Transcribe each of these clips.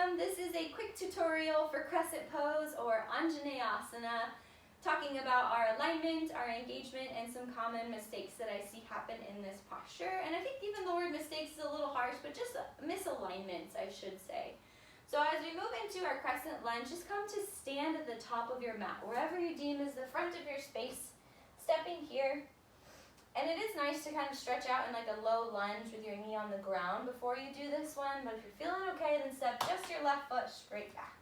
welcome. This is a quick tutorial for Crescent Pose or Anjaneyasana, talking about our alignment, our engagement, and some common mistakes that I see happen in this posture. And I think even the word mistakes is a little harsh, but just misalignments, I should say. So as we move into our Crescent Lunge, just come to stand at the top of your mat, wherever you deem is the front of your space, stepping here. And it is nice to kind of stretch out in like a low lunge with your knee on the ground before you do this one, but if you're feeling okay, then step just your left foot straight back.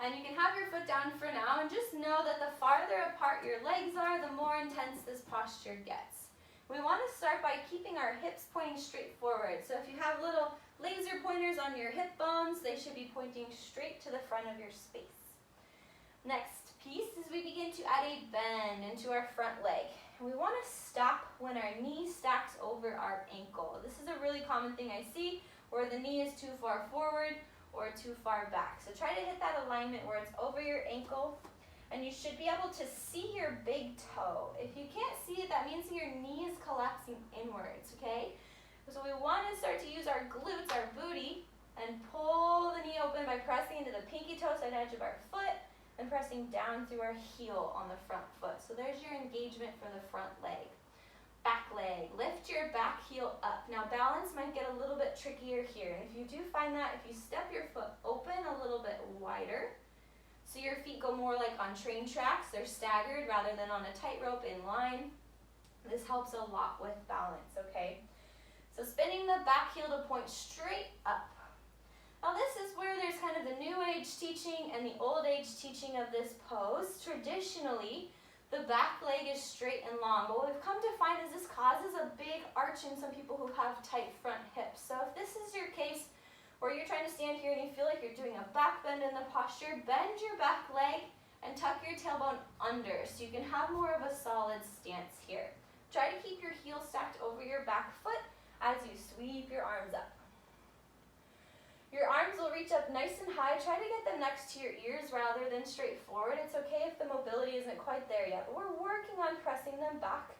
And you can have your foot down for now, and just know that the farther apart your legs are, the more intense this posture gets. We want to start by keeping our hips pointing straight forward. So if you have little laser pointers on your hip bones, they should be pointing straight to the front of your space. Next piece is we begin to add a bend into our front leg. We want to stop when our knee stacks over our ankle. This is a really common thing I see where the knee is too far forward or too far back. So try to hit that alignment where it's over your ankle, and you should be able to see your big toe. If you can't see it, that means your knee is collapsing inwards, okay? So we want to start to use our glutes, our booty, and pull the knee open by pressing into the pinky toe side edge of our foot, and pressing down through our heel on the front foot. So there's your engagement for the front leg. Back leg, lift your back heel up. Now balance might get a little bit trickier here. And if you do find that, if you step your foot open a little bit wider, so your feet go more like on train tracks, they're staggered rather than on a tightrope in line, this helps a lot with balance, okay? So spinning the back heel to point straight up. Now this is where there's kind of the new age teaching and the old age teaching of this pose. Traditionally, the back leg is straight and long, but what we've come to find is this causes a big arch in some people who have tight front hips. So if this is your case where you're trying to stand here and you feel like you're doing a back bend in the posture, bend your back leg and tuck your tailbone under so you can have more of a solid stance here. Try to keep your heel stacked over your back foot as you sweep your arms up. Your arms will reach up nice and high. Try to get them next to your ears rather than straight forward. It's okay if the mobility isn't quite there yet, but we're working on pressing them back.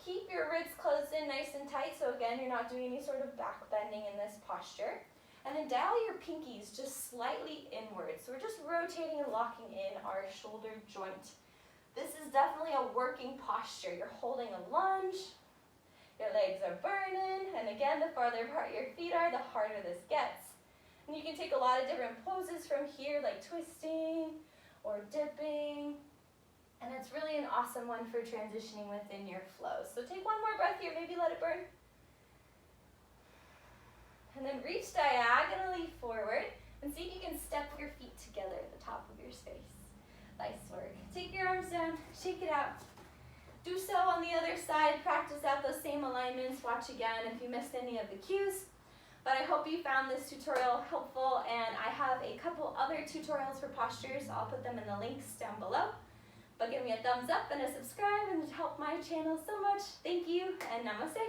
Keep your ribs closed in nice and tight, so again, you're not doing any sort of back bending in this posture. And then dial your pinkies just slightly inward. So we're just rotating and locking in our shoulder joint. This is definitely a working posture. You're holding a lunge. Your legs are burning. And again, the farther apart your feet are, the harder this gets. And you can take a lot of different poses from here, like twisting or dipping. And it's really an awesome one for transitioning within your flow. So take one more breath here, maybe let it burn. And then reach diagonally forward and see if you can step your feet together at the top of your space. Nice work. Take your arms down, shake it out. Do so on the other side. Practice out those same alignments. Watch again if you missed any of the cues. But I hope you found this tutorial helpful, and I have a couple other tutorials for postures. I'll put them in the links down below. But give me a thumbs up and a subscribe and help my channel so much. Thank you, and namaste.